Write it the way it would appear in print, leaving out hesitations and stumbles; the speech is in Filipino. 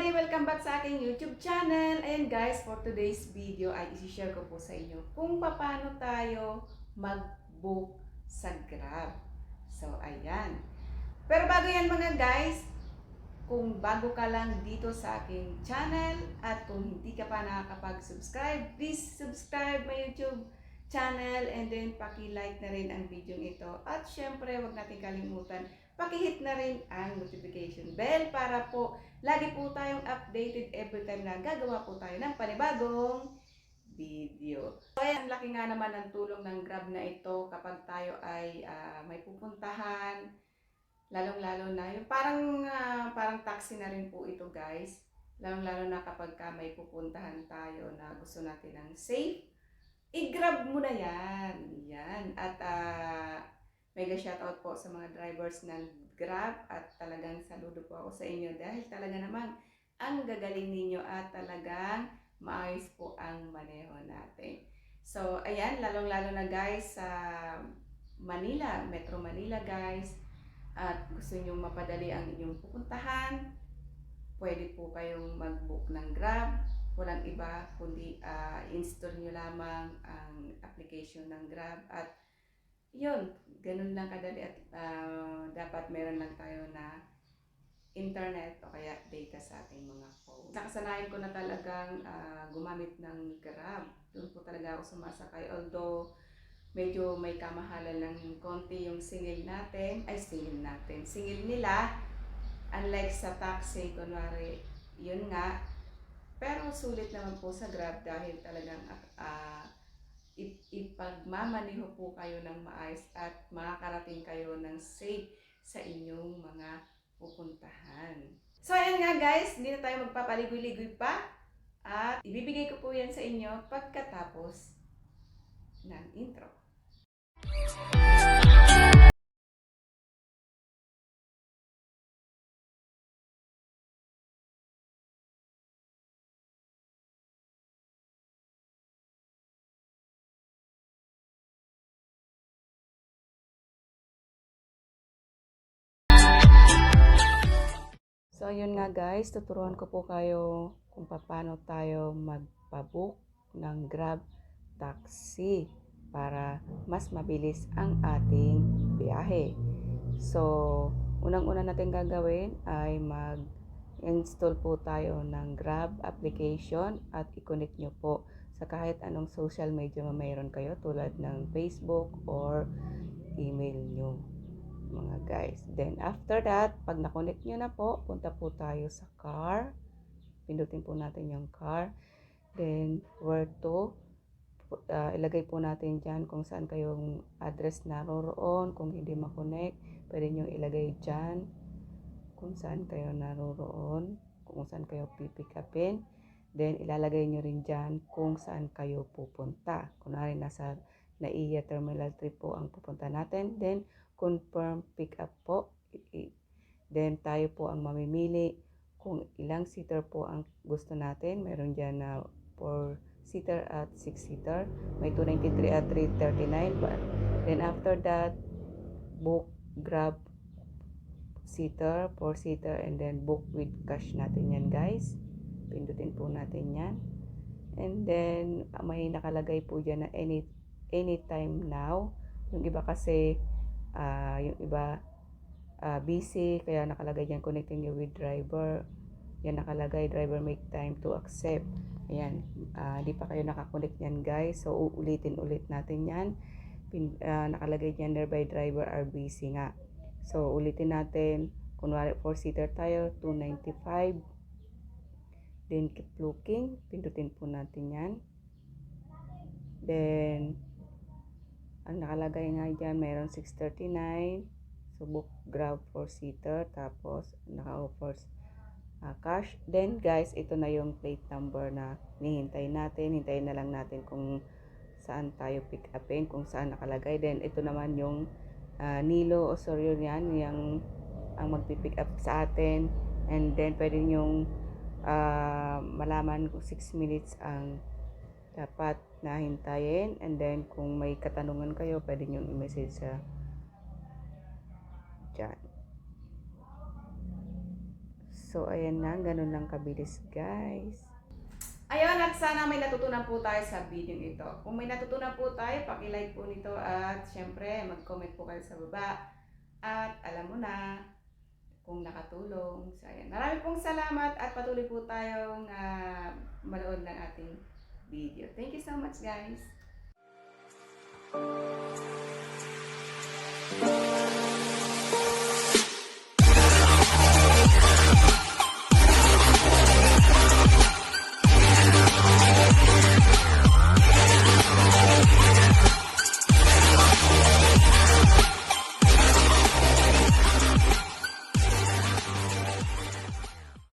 everybody! Welcome back sa aking YouTube channel. And guys, for today's video ay isi-share ko po sa inyo kung paano tayo mag-book sa Grab. So, ayan. Pero bago yan mga guys, kung bago ka lang dito sa aking channel at kung hindi ka pa nakakapag-subscribe, please subscribe my YouTube channel and then paki-like na rin ang video ito. At syempre, wag natin kalimutan, paki-hit na rin ang notification bell para po lagi po tayong updated every time na gagawa po tayo ng panibagong video. So, ayan, ang laki nga naman ng tulong ng Grab na ito kapag tayo ay may pupuntahan. Lalong-lalo na yung parang taxi na rin po ito guys. Lalong-lalo na kapag may pupuntahan tayo na gusto natin ng safe, i-grab mo na yan. Yan. At mega shoutout po sa mga drivers ng Grab at talagang saludo po ako sa inyo dahil talaga namang ang gagaling ninyo at talagang maayos po ang maneho natin. So, ayan, lalong-lalo na guys sa Manila, Metro Manila guys, at gusto nyo mapadali ang inyong pupuntahan, pwede po kayong mag-book ng Grab. Walang iba kundi install nyo lamang ang application ng Grab at yun, ganun lang kadali at dapat meron lang tayo na internet o kaya data sa ating mga phone. Nakasanayan ko na talagang gumamit ng Grab. Doon po talaga ako sumasakay. Although medyo may kamahalan ng konti yung singil nila, unlike sa taxi, kunwari, yun nga, pero sulit naman po sa Grab dahil talagang ipagmamaneho po kayo ng maayos at makakarating kayo ng safe sa inyong mga pupuntahan. So ayan nga guys, hindi na tayo magpapaligoy-ligoy pa at ibibigay ko po yan sa inyo pagkatapos ng intro. So ayun nga guys, tuturuan ko po kayo kung paano tayo magpabook ng Grab taxi para mas mabilis ang ating biyahe. So, unang-una natin gagawin ay mag-install po tayo ng Grab application at i-connect nyo po sa kahit anong social media na mayroon kayo tulad ng Facebook or email nyo mga guys. Then after that, pag na-connect nyo na po, punta po tayo sa car. Pindutin po natin yung car. Then where to, ilagay po natin dyan kung saan kayong address naroroon. Kung hindi ma-connect, pwede nyo ilagay dyan kung saan kayo naroroon, kung saan kayo pipick upin. Then ilalagay nyo rin dyan kung saan kayo pupunta. Kunwari nasa NAIA Terminal 3 po ang pupunta natin. Then confirm pick up po. Then tayo po ang mamimili kung ilang seater po ang gusto natin. Meron dyan na 4-seater at 6-seater. May 293 at 339. Then after that, book Grab seater, 4-seater, and then book with cash natin yan guys. Pindutin po natin yan. And then may nakalagay po dyan na anytime now. Yung iba kasi yung iba busy, kaya nakalagay dyan connecting you with driver. Yan nakalagay, driver make time to accept. Ayan, di pa kayo nakakonect yan guys, so uulitin ulit natin yan. Nakalagay dyan nearby driver are busy nga, so ulitin natin. Kunwari 4-seater tayo, 295. Then keep looking, pindutin po natin yan. Then ang nakalagay nga dyan, mayroon 639. So book Grab 4-seater, tapos naka-offers cash. Then guys, ito na yung plate number na hinihintay natin. Hintayin na lang natin kung saan tayo pick upin, kung saan nakalagay. Then ito naman yung Nilo Osorio yan, yung ang magpipick up sa atin. And then pwede nyong malaman kung 6 minutes ang dapat na hintayin. And then kung may katanungan kayo, pwede nyo i-message sa dyan. So, ayan na, ganun lang kabilis guys. Ayun, at sana may natutunan po tayo sa video ito. Kung may natutunan po tayo, paki-like po nito at syempre mag-comment po kayo sa baba. At alam mo na kung nakatulong. So, ayan. Marami pong salamat at patuloy po tayong manood ng ating video. Thank you so much guys!